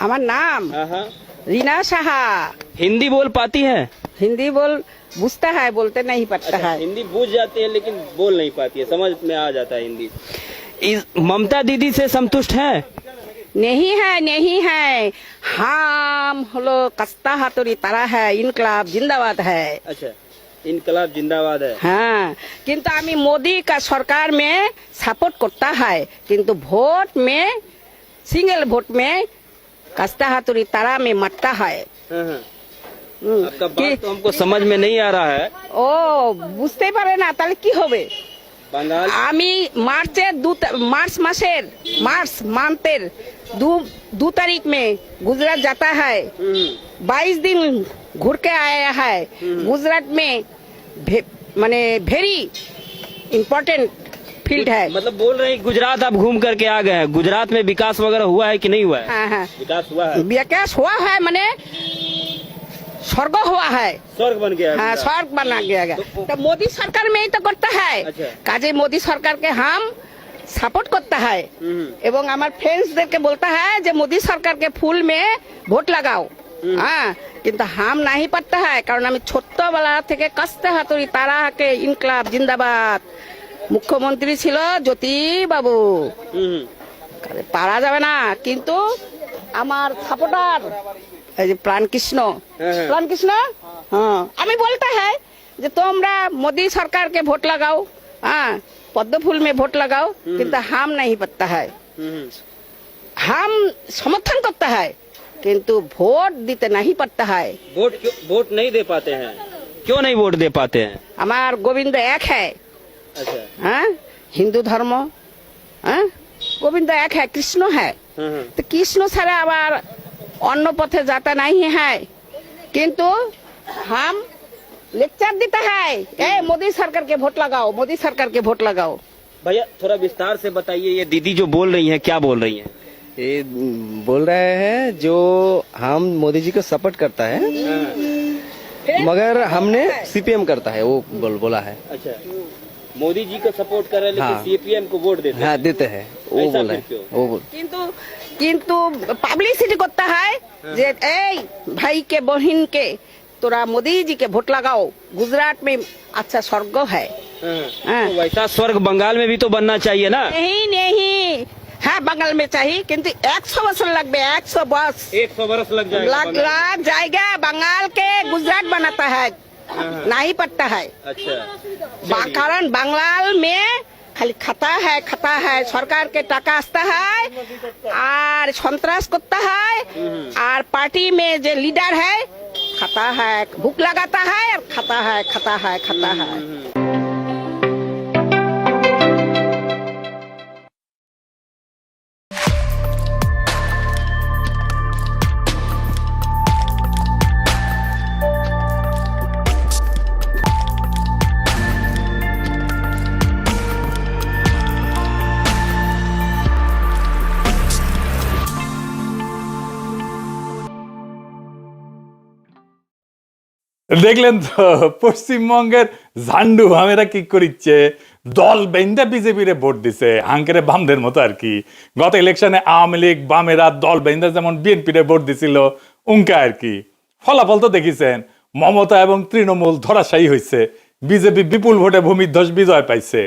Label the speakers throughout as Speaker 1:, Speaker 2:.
Speaker 1: हमारा नाम रीना साहा।
Speaker 2: हिंदी बोल पाती है?
Speaker 1: हिंदी बोल बुझता है, बोलते नहीं पड़ता है।
Speaker 2: हिंदी बूझ जाती है लेकिन बोल नहीं पाती है, समझ में आ जाता है हिंदी। ममता दीदी से संतुष्ट है?
Speaker 1: नहीं है, नहीं है। हम हलो कस्ता हाथुरी तारा है, इनकलाब जिंदाबाद है।
Speaker 2: अच्छा, इनकलाब जिंदाबाद है।
Speaker 1: हाँ, किंतु आमी मोदी का सरकार में सपोर्ट करता है, किंतु वोट में सिंगल वोट में कस्ता हाथुरी तारा में मरता है।
Speaker 2: आपका बात तो हमको समझ में नहीं आ रहा है।
Speaker 1: ও বুঝতে পারে না, তাহলে কি হবে?
Speaker 2: बंगाल
Speaker 1: আমি मार्च मासेर मार्च मांथेर दो तारीख में गुजरात जाता है। 22 दिन घूर के आया है। गुजरात में माने वेरी इम्पोर्टेंट फील्ड है।
Speaker 2: मतलब बोल रहे हैं गुजरात आप घूम करके आ गए हैं, गुजरात में विकास वगैरह हुआ है कि नहीं हुआ है?
Speaker 1: हाँ हाँ,
Speaker 2: विकास हुआ है,
Speaker 1: विकास हुआ है, माने स्वर्ग हुआ है।
Speaker 2: स्वर्ग बन गया है।
Speaker 1: हाँ, स्वर्ग बना गया। तो मोदी सरकार में ही तो करता है।
Speaker 2: अच्छा।
Speaker 1: काजे मोदी सरकार के हम सपोर्ट करता है এবং আমার ফ্রেন্ডসদেরকে বলता है যে মোदी सरकार के फूल में ভোট লাগাও। हाँ, কিন্তু हम नहीं पड़ता है, কারণ আমি ছোট্টবেলা থেকে কাস্তে হাতুড়ি তারাকে ইনকলাব জিন্দাবাদ। মুখ্যমন্ত্রী ছিল জ্যোতি বাবু, পারা যাবে না। কিন্তু আমার সাপোর্টার এই যে প্রাণকৃষ্ণ हाँ, हमें बोलता है যে তোমরা मोदी सरकार के वोट लगाओ। हाँ, पद्म फूल में वोट लगाओ, किंतु हम नहीं पड़ता है। हम समर्थन करता है, किंतु वोट देते नहीं पड़ता है।
Speaker 2: वोट नहीं दे पाते हैं? क्यों नहीं वोट दे पाते हैं?
Speaker 1: हमार गोविंद एक है।
Speaker 2: अच्छा।
Speaker 1: हाँ, हिंदू धर्म। हाँ, गोविंद एक है, कृष्ण है। तो कृष्ण ছাড়া আবার অন্য পথে जाता नहीं है, किंतु हम लेक्चर देता है ए मोदी सरकार के वोट लगाओ, मोदी सरकार के वोट लगाओ।
Speaker 2: भैया थोड़ा विस्तार से बताइए, ये दीदी जो बोल रही हैं क्या बोल रही हैं?
Speaker 3: ये बोल रहे हैं जो हम मोदी जी को सपोर्ट करता है, मगर हमने सीपीएम करता है, वो बोला है।
Speaker 2: अच्छा, मोदी जी को सपोर्ट कर रहे हैं लेकिन
Speaker 3: हाँ।
Speaker 2: सीपीएम को वोट देते हैं।
Speaker 3: हाँ, देते हैं, वो
Speaker 2: ऐसा
Speaker 3: बोला है।
Speaker 2: क्यों?
Speaker 3: वो बोल
Speaker 1: কিন্তু পাবলিসিটি করতে হয় যে এই ভাই के बहन के तोरा मोदी जी के वोट लगाओ, गुजरात में अच्छा स्वर्ग है।
Speaker 2: तो वैसा स्वर्ग बंगाल में भी तो बनना चाहिए ना?
Speaker 1: नहीं नहीं, हाँ बंगाल में चाहिए, किंतु 100 वर्ष लगবে। 100 वर्ष
Speaker 2: 100 बरस लग जाएगा।
Speaker 1: लग जाएगा। बंगाल के गुजरात बनाता है, नहीं पड़ता है।
Speaker 2: अच्छा,
Speaker 1: कारण बंगाल में खाली खाता है, सरकार के टाका आता है और सन्त्रास करता है, और पार्टी में जो लीडर है खाता है, भूख लगाता है और खाता है।
Speaker 4: দেখলেন তো পশ্চিমবঙ্গের ঝান্ডু হামেরা কি করিচ্ছে, দল বেঁধে বিজেপিরে ভোট দিছে হাঙ্কেরে বামদের মতো আর কি। গত ইলেকশনে আওয়ামী লীগ বামেরা দল বেঁধে যেমন বিএনপিরে ভোট দিছিল উনকা আর কি। ফলাফল তো দেখিছেন, মমতা এবং তৃণমূল ধরাশায়ী হয়েছে, বিজেপি বিপুল ভোটে ভূমিধ্বস বিজয় পাইছে।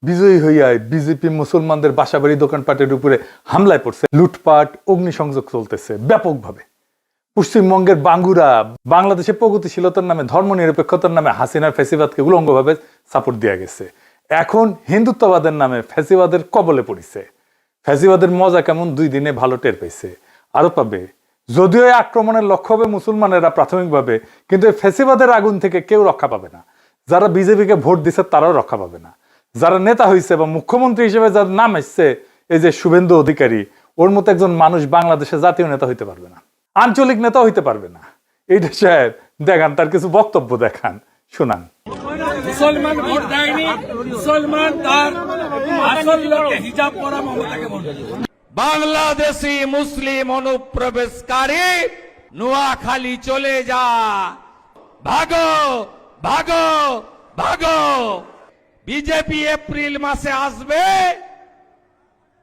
Speaker 4: বিজয়ী হইয়ায় বিজেপি মুসলমানদের বাসাবাড়ি দোকানপাটের উপরে হামলায় পড়ছে, লুটপাট অগ্নিসংযোগ চলতেছে ব্যাপকভাবে। পশ্চিমবঙ্গের বাঙ্গুরা বাংলাদেশে প্রগতিশীলতার নামে ধর্মনিরপেক্ষতার নামে হাসিনার ফ্যাসিবাদকে উলঙ্গভাবে সাপোর্ট দেওয়া গেছে। এখন হিন্দুত্ববাদের নামে ফ্যাসিবাদের কবলে পড়িছে। ফ্যাসিবাদের মজা কেমন 2 দিনে ভালো টের পাইছে, আরো পাবে। যদিও এই আক্রমণের লক্ষ্য হবে মুসলমানেরা প্রাথমিকভাবে, কিন্তু এই ফ্যাসিবাদের আগুন থেকে কেউ রক্ষা পাবে না। যারা বিজেপিকে ভোট দিচ্ছে তারাও রক্ষা পাবে না। যারা নেতা হয়েছে বা মুখ্যমন্ত্রী হিসেবে যার নাম এসছে, এই যে শুভেন্দু অধিকারী, ওর মতো একজন মানুষ বাংলাদেশে জাতীয় নেতা হইতে পারবে না, আঞ্চলিক নেতা হইতে পারবে না। এইটা সাহেব দেখান, তার কিছু বক্তব্য দেখান, শোনান।
Speaker 5: মুসলমান ভোট দেয়নি, মুসলমান তার আসল লোকে হিজাব পরা মমতাকে ভোট দিয়েছে। বাংলাদেশি মুসলিম অনুপ্রবেশকারী নোয়াখালী চলে যা, ভাগো ভাগো ভাগো। বিজেপি এপ্রিল মাসে আসবে,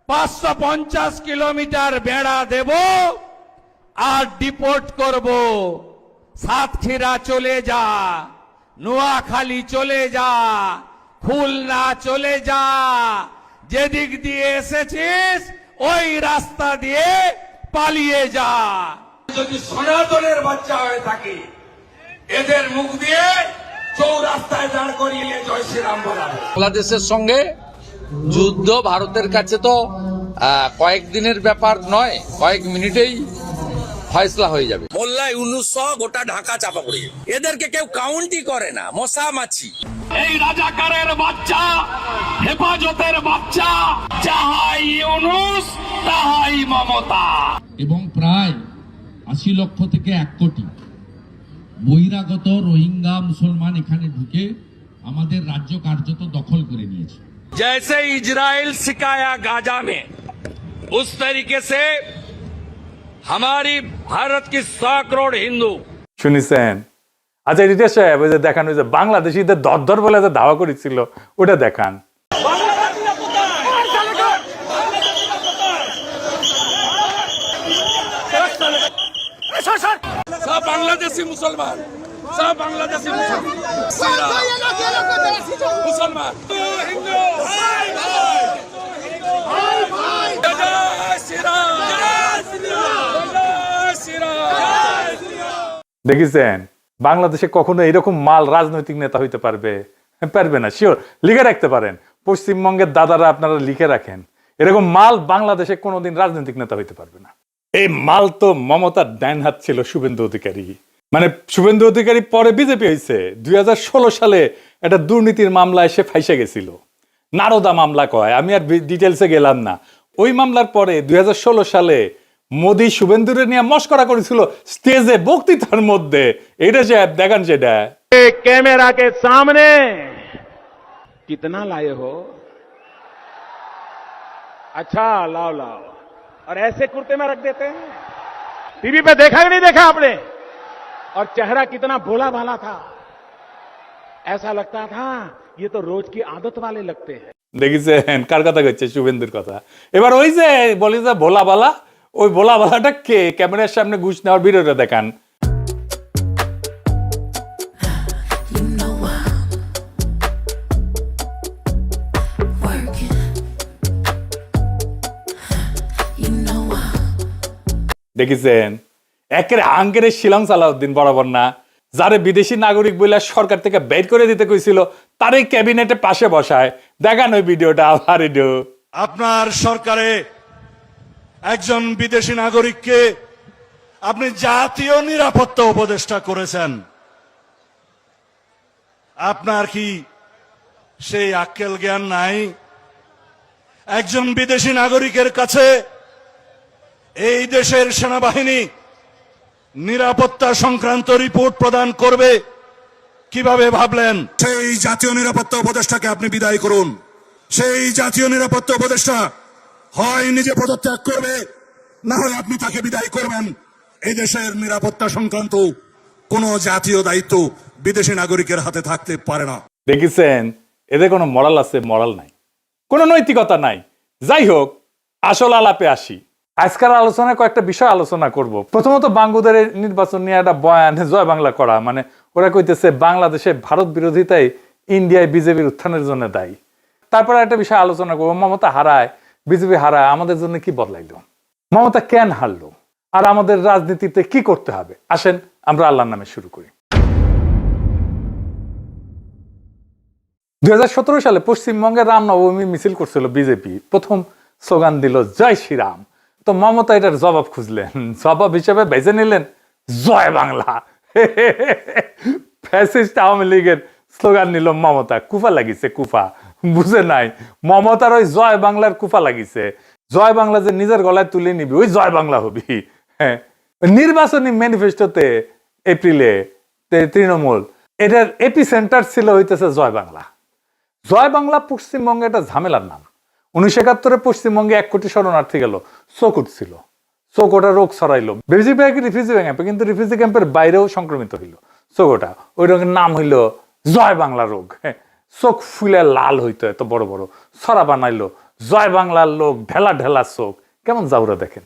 Speaker 5: 550 কিলোমিটার বেড়া দেব, আর ডিপোর্ট করব। সাতক্ষীরা চলে যা, নোয়াখালী চলে যা, খুলনা চলে যা, যেদিক দিয়ে এসেছিস ওই রাস্তা দিয়ে পালিয়ে যা। যদি সনাতনের বাচ্চা হয়ে থাকে এদের মুখ দিয়ে চৌরাস্তায় দাঁড় করিয়ে জয় শ্রীরাম বলা হয়।
Speaker 6: বাংলাদেশের সঙ্গে যুদ্ধ ভারতের কাছে তো কয়েকদিনের ব্যাপার নয়, কয়েক মিনিটেই ফয়সলা হয়ে যাবে। মোল্লা ইউনুস সহ গোটা ঢাকা চাপা পড়ে যাবে। এদেরকে কেউ কাউন্টই করে না, মশা মাছি।
Speaker 5: এই রাজাকারের বাচ্চা, হেফাজতের বাচ্চা, যাহাই ইউনুস তাহাই মমতা।
Speaker 7: এবং প্রায় ৮০ লক্ষ থেকে ১ কোটি বহিরাগত রোহিঙ্গা মুসলমান এখানে ঢুকে আমাদের রাজ্য কার্যত দখল করে নিয়েছে।
Speaker 5: जैसे इजराइल सिखाया गाजा में, उस तरीके से हमारी भारत की 100 करोड़ हिंदू।
Speaker 4: শুনিছেন? আচ্ছা রিতেশ সাহেব, ওই যে দেখান ওই যে বাংলাদেশিদের দর বলে যে ধাওয়া করেছিল ওটা দেখান।
Speaker 5: सब बांग्लादेशी मुसलमान, सब बांग्लादेशी मुसलमान, मुसलमान हिंदू। जय श्री राम, जय श्री राम।
Speaker 4: দেখেছেন বাংলাদেশে কখনো এরকম মাল রাজনৈতিক নেতা হইতে পারবে? পারবে না। শিওর লিখে রাখতে পারেন, পশ্চিমবঙ্গের দাদারা আপনারা লিখে রাখেন, এরকম মাল বাংলাদেশে কোনোদিন রাজনৈতিক নেতা হইতে পারবে না। এই মাল তো মমতার ডাইন হাত ছিল শুভেন্দু অধিকারী। মানে শুভেন্দু অধিকারী পরে বিজেপি হয়েছে, 2016 সালে একটা দুর্নীতির মামলা এসে ফাইসে গেছিল, নারদা মামলা কয়, আমি আর ডিটেলসে গেলাম না। ওই মামলার পরে 2016 সালে মোদি শুভেন্দুরে নিয়ে মস্করা করেছিল স্টেজে বক্তৃতার মধ্যে। এটা যে দেখান সেটা
Speaker 8: कैमरा के सामने कितना लाए हो? अच्छा लाओ लाओ, और ऐसे कुर्ते में रख देते हैं। टीवी पे देखा कि नहीं देखा आपने? और चेहरा कितना भोला भाला था, ऐसा लगता था ये तो रोज की आदत वाले लगते हैं।
Speaker 4: দেখেছেন কার কথা হচ্ছে? শুভেন্দুর কথা। এবার ওই যে বলি যে ভোলা বালা, ওই ভোলা বালাটা কে? ক্যামেরার সামনে ঘুষ নেওয়ার ভিডিওটা দেখান।
Speaker 9: You know I'm working. You know I'm
Speaker 4: দেখেছেন একের আঙ্কের শিলং সালাউদ্দিন বরাবর না, যারে বিদেশি নাগরিক বলে সরকার থেকে বের করে দিতে কইছিল তারই ক্যাবিনেটে পাশে বসায়। দেখান ওই ভিডিওটা আবার।
Speaker 10: আপনার সরকারে একজন বিদেশি নাগরিককে আপনি জাতীয় নিরাপত্তা উপদেষ্টা করেছেন। আপনার কি সেই আক্কেল জ্ঞান নাই? একজন বিদেশি নাগরিকের কাছে এই দেশের সেনাবাহিনী নিরাপত্তা সংক্রান্ত রিপোর্ট প্রদান করবে কিভাবে ভাবলেন? সেই জাতীয় নিরাপত্তা উপদেষ্টাকে আপনি বিদায় করুন। সেই জাতীয় নিরাপত্তা উপদেষ্টা হয় নিজে পদত্যাগ করবে, না হয় আপনি তাকে বিদায় করবেন। এই দেশের নিরাপত্তা সংক্রান্ত কোন জাতীয় দায়িত্ব বিদেশি নাগরিকের হাতে থাকতে পারে না।
Speaker 4: দেখেছেন এদের কোনো মরাল আছে? মরাল নাই, কোনো নৈতিকতা নাই। যাই হোক, আসল আলাপে আসি। আজকের আলোচনায় কয়েকটা বিষয় আলোচনা করব। প্রথমত বাঙ্গুদের নির্বাচন নিয়ে একটা বয়ান জয় বাংলা করা, মানে ওরা কইতেছে বাংলাদেশে ভারত বিরোধিতাই ইন্ডিয়ায় বিজেপির উত্থানের জন্য দায়ী। তারপরে একটা বিষয় আলোচনা করবো, মমতা হারায়, বিজেপি হারায়, আমাদের জন্য কি বদলাইলো, মমতা কেন হারলো, আর আমাদের রাজনীতিতে কি করতে হবে। আসেন আমরা আল্লাহর নামে শুরু করি। 2017 সালে পশ্চিমবঙ্গের রামনবমী মিছিল করছিল বিজেপি, প্রথম স্লোগান দিল জয় শ্রীরাম। তো মমতা এটার জবাব খুঁজলেন, জবাব হিসেবে বেছে নিলেন জয় বাংলা। ফ্যাসিস্ট আওয়ামী লীগের স্লোগান নিল মমতা। কুফা লাগিছে, কুফা বুঝে নাই, মমতার ওই জয় বাংলার কুফা লাগিছে। জয় বাংলা যে নিজের গলায় তুলে নিবি, ওই জয় বাংলা হবি। হ্যাঁ, নির্বাচনী ম্যানিফেস্টোতে এপ্রিলে তৃণমূল এটার এপি সেন্টার ছিল হইতেছে জয় বাংলা। জয় বাংলা পশ্চিমবঙ্গে একটা ঝামেলার নাম। 1971 পশ্চিমবঙ্গে 1 কোটি শরণার্থী গেল, চোখ উঠছিল, চোখ ওটা রোগ ছড়াইলো। বেশিরভাগ রিফিউজি ক্যাম্পে, কিন্তু রিফিউজি ক্যাম্পের বাইরেও সংক্রমিত হইল চোখ ওটা। ওই রোগের নাম হইল জয় বাংলা রোগ। হ্যাঁ, চোখ ফুলে লাল হইতো, এত বড় বড় ছড়া বানাইলো। জয় বাংলার লোক ঢেলা ঢেলা চোখ, কেমন যাওরা দেখেন।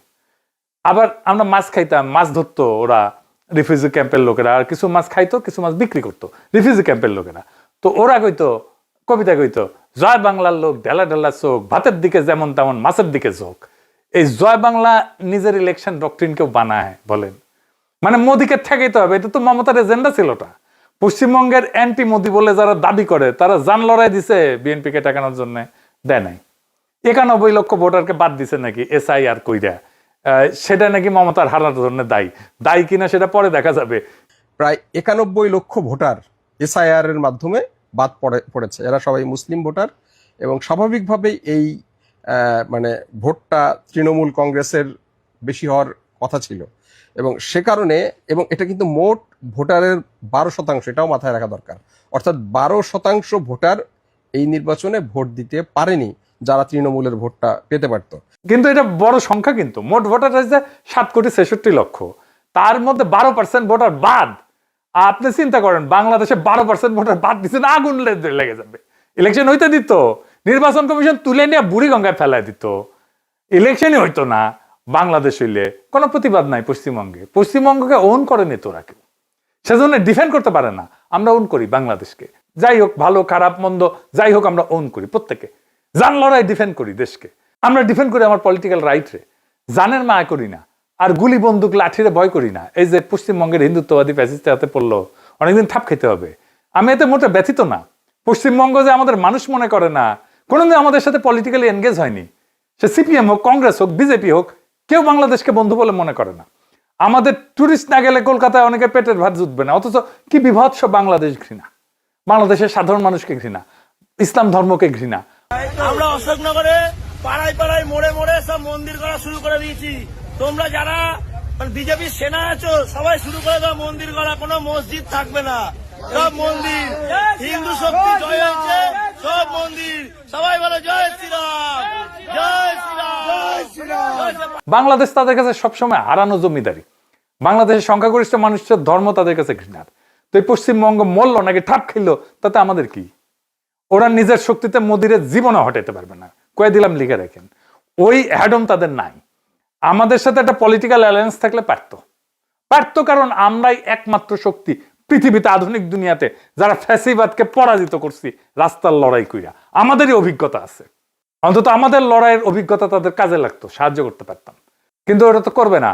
Speaker 4: আবার আমরা মাছ খাইতাম, মাছ ধরতো ওরা রিফিউজি ক্যাম্পের লোকেরা, আর কিছু মাছ খাইতো, কিছু মাছ বিক্রি করতো রিফিউজি ক্যাম্পের লোকেরা। তো ওরা কইতো, কবিতা কইতো, জয় বাংলার লোক ঢেলা ঢেলা চোখ, ভাতের দিকে যেমন তেমন মাছের দিকে চোখ। এই জয় বাংলা নিজের ইলেকশন ডক্ট্রিন কেউ বানায় বলেন? মানে মোদীকে ঠেকাইতে হবে, এটা তো মমতার এজেন্ডা ছিলটা। পশ্চিমবঙ্গের অ্যান্টি মোদি বলে যারা দাবি করে তারা জান লড়াই দিছে বিএনপিকে ঠেকানোর জন্য, দেয় নাই। 91 লক্ষ ভোটারকে বাদ দিছে নাকি SIR কইরা, সেটা নাকি মমতার হারানোর জন্য দায়ী কিনা সেটা পরে দেখা যাবে।
Speaker 11: প্রায় 91 লক্ষ ভোটার SIR এর মাধ্যমে বাদ পড়েছে। এরা সবাই মুসলিম ভোটার এবং স্বাভাবিকভাবেই এই মানে ভোটটা তৃণমূল কংগ্রেসের বেশি হওয়ার কথা ছিল এবং সে কারণে, এবং এটা কিন্তু মোট ভোটারের 12%, এটাও মাথায় রাখা দরকার। অর্থাৎ 12% ভোটার এই নির্বাচনে ভোট দিতে পারেনি যারা তৃণমূলের ভোটটা পেতে পারত।
Speaker 4: কিন্তু এটা বড় সংখ্যা, কিন্তু মোট ভোটার হয়েছে 7,66,00,000, তার মধ্যে 12% ভোটার বাদ। আপনি চিন্তা করেন, বাংলাদেশে 12% ভোটার বাদ দিচ্ছেন, আগুন লেগে যাবে। ইলেকশন হইতে দিত, নির্বাচন কমিশন তুলে নিয়ে বুড়ি গঙ্গায় ফেলায় দিত, ইলেকশনই হইতো না। বাংলাদেশ হইলে কোনো প্রতিবাদ নাই পশ্চিমবঙ্গে, পশ্চিমবঙ্গকে ওন করেনি তোরা কেউ, সেজন্য ডিফেন্ড করতে পারে না। আমরা ওন করি বাংলাদেশকে, যাই হোক ভালো খারাপ মন্দ যাই হোক আমরা ওন করি, প্রত্যেকে জান লড়াই ডিফেন্ড করি দেশকে। আমরা ডিফেন্ড করি আমার পলিটিক্যাল রাইট রে, জানের মায় করি না, আর গুলি বন্দুক লাঠিরে ভয় করি না। এই যে পশ্চিমবঙ্গের হিন্দুত্ববাদী ফ্যাসিস্টের হাতে পড়লো, অনেকদিন থাপ খেতে হবে। আমি এতে মোটে ব্যথিত না। পশ্চিমবঙ্গ যে আমাদের মানুষ মনে করে না, কোনোদিন আমাদের সাথে পলিটিক্যালি এনগেজ হয়নি, সে CPM হোক, কংগ্রেস হোক, বিজেপি হোক, কেউ বাংলাদেশকে বন্ধু বলে মনে করে না। আমাদের টুরিস্ট না গেলে কলকাতায় অনেকে পেটের ভাত জুটবে না, অথচ কি বিভৎস বাংলাদেশ ঘৃণা, বাংলাদেশের সাধারণ মানুষকে ঘৃণা, ইসলাম ধর্মকে ঘৃণা।
Speaker 12: আমরা অশোকনগরে পাড়ায় পাড়ায় মোড়ে মোড়ে সব মন্দির করা শুরু করে দিয়েছি। তোমরা যারা বিজেপির সেনা আছো সবাই শুরু করে দাও মন্দির করা, কোনো মসজিদ থাকবে না, সব মন্দির। হিন্দু শক্তি জয় হয়েছে, সব মন্দির। সবাই বলো জয় শ্রীরাম, জয় শ্রীরাম, জয় শ্রীরাম।
Speaker 4: বাংলাদেশ তাদের কাছে সবসময় হারানো জমিদারি, বাংলাদেশের সংখ্যাগরিষ্ঠ মানুষের ধর্ম তাদের কাছে ঘৃণার। তো এই পশ্চিমবঙ্গ মরল নাকি ঠাপ খেললো তাতে আমাদের কি? ওরা নিজের শক্তিতে মোদিরে জীবনে হটাইতে পারবে না, কয়ে দিলাম, লিখে রাখেন। ওই হ্যাডম তাদের নাই। আমাদের সাথে একটা পলিটিক্যাল অ্যালায়েন্স থাকলে পারতো, কারণ আমরাই একমাত্র শক্তি পৃথিবীতে, আধুনিক দুনিয়াতে যারা ফ্যাসিবাদকে পরাজিত করছি রাস্তার লড়াই কইরা। আমাদেরই অভিজ্ঞতা আছে, অন্তত আমাদের লড়াইয়ের অভিজ্ঞতা তাদের কাজে লাগতো, সাহায্য করতে পারতাম। কিন্তু ওরা তো করবে না,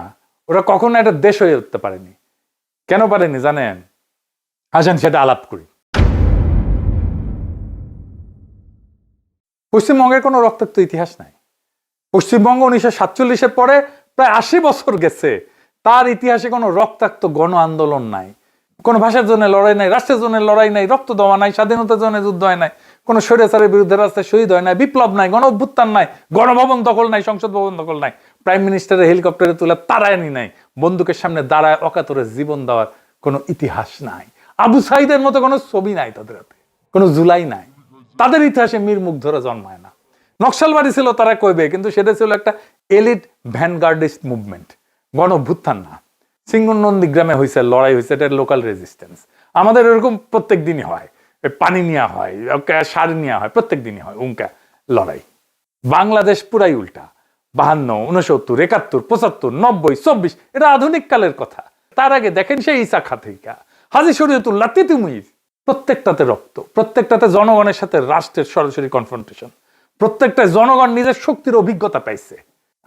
Speaker 4: ওরা কখনো একটা দেশ হয়ে উঠতে পারেনি। কেন পারেনি জানেন? আসেন সেটা আলাপ করি। পশ্চিমবঙ্গের কোনো রক্তাক্ত ইতিহাস নাই। পশ্চিমবঙ্গ 1947-এর পরে প্রায় 80 বছর গেছে, তার ইতিহাসে কোনো রক্তাক্ত গণ আন্দোলন নাই, কোনো ভাষার জন্য লড়াই নাই, রাষ্ট্রের জন্য লড়াই নাই, রক্ত দেওয়া নাই, স্বাধীনতার জন্য যুদ্ধ হয় নাই, কোনো স্বৈরাচারের বিরুদ্ধে রাস্তায় শহীদ হয় নাই, বিপ্লব নাই, গণ অভ্যুত্থান নাই, গণভবন দখল নাই, সংসদ ভবন দখল নাই, প্রাইম মিনিস্টারের হেলিকপ্টারে তুলে তারায়নি নাই, বন্দুকের সামনে দাঁড়ায় অকাতরে জীবন দেওয়ার কোনো ইতিহাস নাই। আবু সাইদের মতো কোনো ছবি নাই তাদের হাতে, কোনো জুলাই নাই। তাদের ইতিহাসে মীর মুগ্ধরা জন্মায় না। নকশালবাড়ি ছিল তারা কইবে, কিন্তু সেটা ছিল একটা এলিট ভ্যানগার্ডিস্ট মুভমেন্ট, গণ অভ্যুত্থান না। সিঙ্গুর-নন্দীগ্রামে হয়েছে লড়াই, হয়েছে, এটা লোকাল রেজিস্ট্যান্স। আমাদের এরকম প্রত্যেক দিনই হয়, পানি নেওয়া হয়, সার নেওয়া হয়, প্রত্যেক দিনই হয় উঙ্কা লড়াই। বাংলাদেশ পুরাই উল্টা। 52, 69, 71, 75, 90, 24 এটা আধুনিক কালের কথা। তার আগে দেখেন সেই ইসা খাতিকা, হাজী শরীয়তুল্লাহ, তিতুমির, প্রত্যেকটাতে রক্ত, প্রত্যেকটাতে জনগণের সাথে রাষ্ট্রের সরাসরি কনফ্রন্টেশন, প্রত্যেকটা জনগণ নিজের শক্তির অভিজ্ঞতা পাইছে।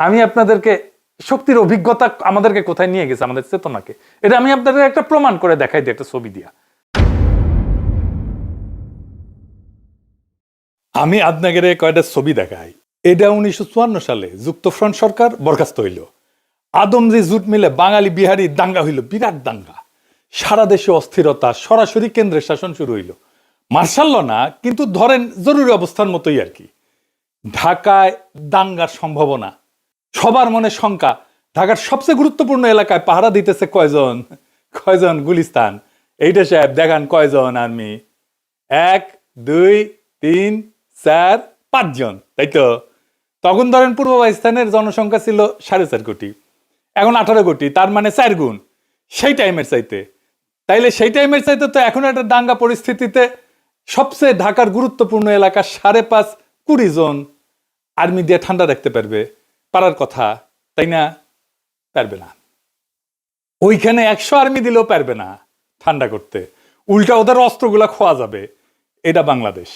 Speaker 4: আমি আপনাদেরকে শক্তির অভিজ্ঞতা আমাদেরকে কোথায় নিয়ে গেছে, আমাদের চেতনাকে, এটা আমি আপনাদের একটা প্রমাণ করে দেখাই দিই একটা ছবি দিয়া। আমি আপনাদের কয়টা ছবি দেখাই। এটা 1954 সালে যুক্তফ্রন্ট সরকার বরখাস্ত হইল, আদমজি জুট মিলে বাঙালি বিহারি দাঙ্গা হইল, বিরাট দাঙ্গা, সারা দেশে অস্থিরতা, সরাসরি কেন্দ্রের শাসন শুরু হইল। মার্শাল্ল না, কিন্তু ধরেন জরুরি অবস্থার মতোই আর কি। ঢাকায় দাঙ্গার সম্ভাবনা, সবার মনে শঙ্কা। ঢাকার সবচেয়ে গুরুত্বপূর্ণ এলাকায় পাহারা দিতেছে কয়জন গুলিস্তান, এইটা সাহেব দেখান কয়জন আর্মি, 1, 2, 3, 4, 5 জন, তাই তো? তখন ধরেন পূর্ব পাকিস্তানের জনসংখ্যা ছিল 4.5 কোটি, এখন 18 কোটি, তার মানে 4 গুণ সেই টাইমের চাইতে। তাইলে সেই টাইমের চাইতে তো এখন একটা দাঙ্গা পরিস্থিতিতে সবচেয়ে ঢাকার গুরুত্বপূর্ণ এলাকা 5.5 20 জন আর্মি দিয়ে ঠান্ডা রাখতে পারার কথা, তাই না? পারবে না। ওইখানে 100 আর্মি দিলেও পারবে না ঠান্ডা করতে, উল্টা ওদের অস্ত্রগুলা খোয়া যাবে। এটা বাংলাদেশ।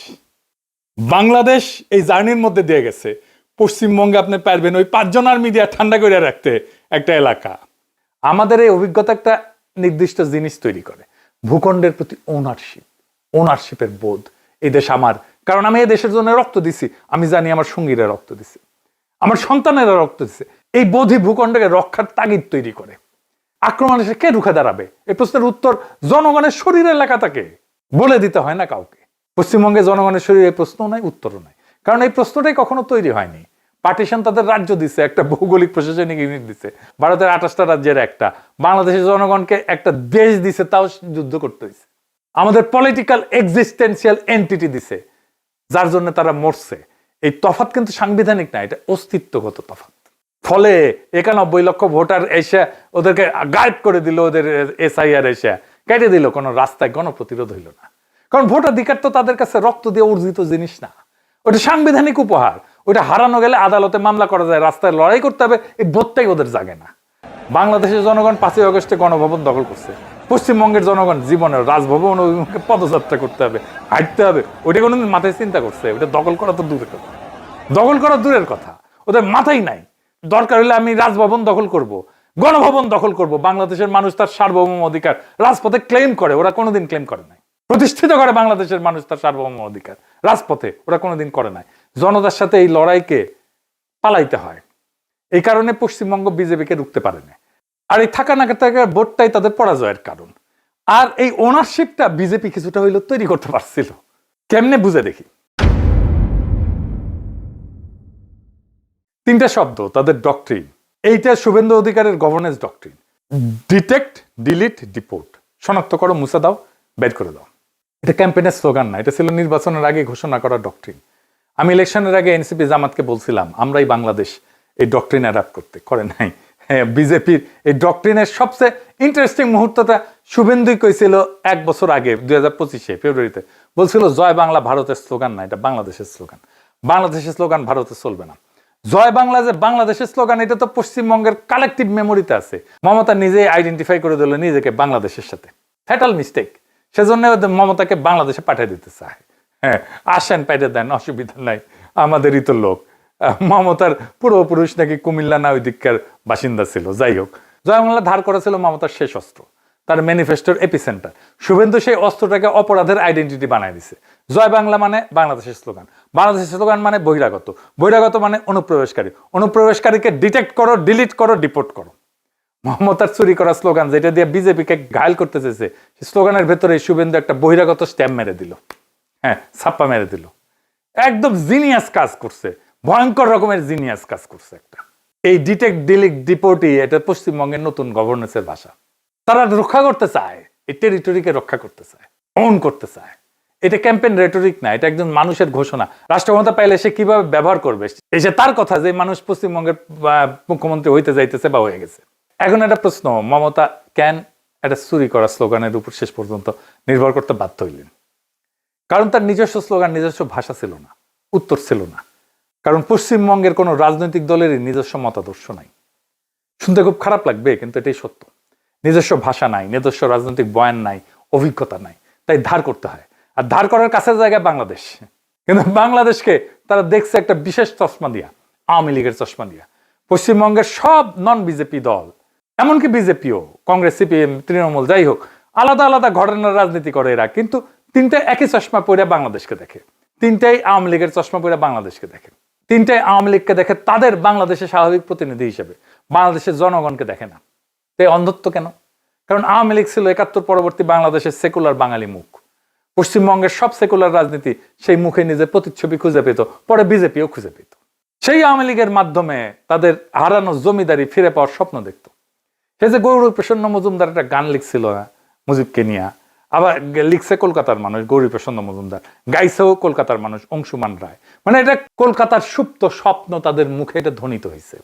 Speaker 4: বাংলাদেশ এই জার্নির মধ্যে দিয়ে গেছে। পশ্চিমবঙ্গে আপনি পারবেন ওই 5 জন আর্মি দিয়ে ঠান্ডা করে রাখতে একটা এলাকা। আমাদের এই অভিজ্ঞতা একটা নির্দিষ্ট জিনিস তৈরি করে, ভূখণ্ডের প্রতি ওনারশিপের বোধ। এই দেশ আমার, কারণ আমি এই দেশের জন্য রক্ত দিছি, আমি জানি আমার সঙ্গীরা রক্ত দিছে, আমার সন্তানেরা রক্ত দিছে। এই বোধই ভূখণ্ডকে রক্ষার তাগিদ তৈরি করে। আক্রমণ এসে কে রুখে দাঁড়াবে? এই প্রশ্নের উত্তর জনগণের শরীরে লেখা থাকে, বলে দিতে হয় না কাউকে। পশ্চিমবঙ্গে জনগণের শরীরে প্রশ্ন নাই, উত্তরও নাই, কারণ এই প্রশ্নটাই কখনো তৈরি হয়নি। পার্টিশন তাদের রাজ্য দিছে, একটা ভৌগোলিক প্রশাসনিক ইউনিট দিছে, ভারতের 28টা রাজ্যের একটা, বাংলাদেশের জনগণকে একটা দেশ দিছে, তাও যুদ্ধ করতে হয়েছে। আমাদের পলিটিক্যাল এক্সিস্টেন্সিয়াল এন্টিটি দিছে, যার জন্য তারা মরছে। এই তফাৎ কিন্তু সাংবিধানিক না, এটা অস্তিত্বগত তফাৎ। ফলে 91 লক্ষ ভোটার এসে ওদেরকে গায়েব করে দিল, ওদের SIR এসে কেটে দিল, কোনো রাস্তায় গণপ্রতিরোধ হইল না। কারণ ভোটাধিকার তো তাদের কাছে রক্ত দিয়ে অর্জিত জিনিস না, ওটা সাংবিধানিক উপহার। ওটা হারানো গেলে আদালতে মামলা করা যায়, রাস্তায় লড়াই করতে হবে, এই বোধটাই ওদের জাগে না। বাংলাদেশের জনগণ 5ই আগস্টে গণভবন দখল করছে, পশ্চিমবঙ্গের জনগণ জীবনের রাজভবন অভিমুখে পদযাত্রা করতে হবে, হাঁটতে হবে, ওটা কোনোদিন মাথায় চিন্তা করছে? ওটা দখল করা তো দূরের কথা, দখল করা দূরের কথা, ওদের মাথায় নাই। দরকার হলে আমি রাজভবন দখল করব, গণভবন দখল করব। বাংলাদেশের মানুষ তার সার্বভৌম অধিকার রাজপথে ক্লেম করে, ওরা কোনোদিন ক্লেম করে নাই। প্রতিষ্ঠিত করে বাংলাদেশের মানুষ তার সার্বভৌম অধিকার রাজপথে, ওরা কোনোদিন করে নাই। জনতার সাথে এই লড়াইকে পালাইতে হয়। এই কারণে পশ্চিমবঙ্গ বিজেপিকে রুখতে পারে না। আর এই থাকা না থাকার ভোটটাই তাদের পরাজয়ের কারণ। আর এই ওনারশিপটা বিজেপি কিছুটা হইলেও তৈরি করতে পারছিল। কেমনে বুঝে দেখি। 3টা শব্দ তাদের ডক্ট্রিন। এইটা শুভেন্দু অধিকারের governance doctrine. Detect, delete, deport. শনাক্ত করো, মুছে দাও, বের করে দাও। এটা ক্যাম্পেইনের স্লোগান না, এটা ছিল নির্বাচনের আগে ঘোষণা করা ডক্ট্রিন। আমি ইলেকশনের আগে এনসিপি জামাতকে বলছিলাম আমরাই বাংলাদেশ, এই ডক্ট্রিন অ্যাডাপ্ট করতে, করে নাই। হ্যাঁ, বিজেপির এই ডক্ট্রিনের সবচেয়ে ইন্টারেস্টিং মুহূর্তটা শুভেন্দুই কইছিল 1 বছর আগে, 2025 ফেব্রুয়ারিতে বলছিল জয় বাংলা ভারতের স্লোগান না, এটা বাংলাদেশের স্লোগান। বাংলাদেশের স্লোগান ভারতে চলবে না। জয় বাংলা যে বাংলাদেশের স্লোগান, এটা তো পশ্চিমবঙ্গের কালেকটিভ মেমোরিতে আছে। মমতা নিজেই আইডেন্টিফাই করে দিল নিজেকে বাংলাদেশের সাথে। Fatal mistake. সেজন্য মমতাকে বাংলাদেশে পাঠিয়ে দিতে চায়। হ্যাঁ, আসেন, পাঠিয়ে দেন, অসুবিধা নাই, আমাদেরই তো লোক। মমতার পূর্বপুরুষ নাকি কুমিল্লা না ওই দিককার বাসিন্দা ছিল। যাই হোক, জয় বাংলা ধার করেছিল মমতার শেষ অস্ত্র, তার ম্যানিফেস্টোর এপিসেন্টার। শুভেন্দু সেই অস্ত্রটাকে অপরাধের আইডেন্টিটি বানায় দিছে। জয় বাংলা মানে বাংলাদেশের স্লোগান, বাংলাদেশের স্লোগান মানে বহিরাগত, বহিরাগত মানে অনুপ্রবেশকারী, অনুপ্রবেশকারীকে ডিটেক্ট করো, ডিলিট করো, ডিপোর্ট করো। মমতার চুরি করা স্লোগান, যেটা দিয়ে বিজেপিকে ঘায়ল করতে চেয়েছে, সেই স্লোগানের ভেতরে শুভেন্দু একটা বহিরাগত স্ট্যাম্প মেরে দিল। হ্যাঁ, ছাপ্পা মেরে দিল। একদম জিনিয়াস কাজ করছে, ভয়ঙ্কর রকমের জিনিয়াস কাজ করছে একটা। এই ডিটেক্ট, ডিলিট, ডিপোর্টই এটা পশ্চিমবঙ্গের নতুন গভর্নেন্সের ভাষা। তারা রক্ষা করতে চায়, এই টেরিটরিকে রক্ষা করতে চায়, ওন করতে চায়। এটা ক্যাম্পেইন রেটরিক না, এটা একজন মানুষের ঘোষণা। রাষ্ট্রক্ষমতা পাইলে সে কিভাবে ব্যবহার করবে, এই যে তার কথা, যে মানুষ পশ্চিমবঙ্গের মুখ্যমন্ত্রী হইতে যাইতেছে বা হয়ে গেছে। এখন একটা প্রশ্ন, মমতা কেন একটা চুরি করা স্লোগানের উপর শেষ পর্যন্ত নির্ভর করতে বাধ্য হইলেন? কারণ তার নিজস্ব স্লোগান, নিজস্ব ভাষা ছিল না, উত্তর ছিল না। কারণ পশ্চিমবঙ্গের কোনো রাজনৈতিক দলেরই নিজস্ব মতাদর্শ নাই। শুনতে খুব খারাপ লাগবে, কিন্তু এটাই সত্য। নিজস্ব ভাষা নাই, নিজস্ব রাজনৈতিক বয়ান নাই, অভিজ্ঞতা নাই, তাই ধার করতে হয়। আর ধার করার কাছের জায়গায় বাংলাদেশ। কিন্তু বাংলাদেশকে তারা দেখছে একটা বিশেষ চশমা দিয়া, আওয়ামী লীগের চশমা দিয়া। পশ্চিমবঙ্গের সব নন বিজেপি দল, এমনকি বিজেপিও, কংগ্রেস, সিপিএম, তৃণমূল, যাই হোক, আলাদা আলাদা ঘটনার রাজনীতি করে এরা, কিন্তু 3টা একই চশমা পরে বাংলাদেশকে দেখে। 3টাই আওয়ামী লীগের চশমা পরে বাংলাদেশকে দেখে। 3টাই আওয়ামী লীগকে দেখে তাদের বাংলাদেশের স্বাভাবিক প্রতিনিধি হিসেবে, বাংলাদেশের জনগণকে দেখে না। তাই অন্ধত্ব কেন? কারণ আওয়ামী লীগ ছিল 71 পরবর্তী বাংলাদেশের সেকুলার বাঙালি মুখ। পশ্চিমবঙ্গের সব সেকুলার রাজনীতি সেই মুখে নিজের প্রতিচ্ছবি খুঁজে পেত, পরে বিজেপিও খুঁজে পেত। সেই আওয়ামী লীগের মাধ্যমে তাদের হারানো জমিদারি ফিরে পাওয়ার স্বপ্ন দেখত। সে যে গৌরী প্রসন্ন মজুমদার একটা গান লিখছিল মুজিবকে নিয়ে, আবার লিখছে কলকাতার মানুষ গৌরী প্রসন্ন মজুমদার, গাইছেও কলকাতার মানুষ অংশুমান রায়। মানে এটা কলকাতার সুপ্ত স্বপ্ন তাদের মুখে এটা ধ্বনিত হয়েছে।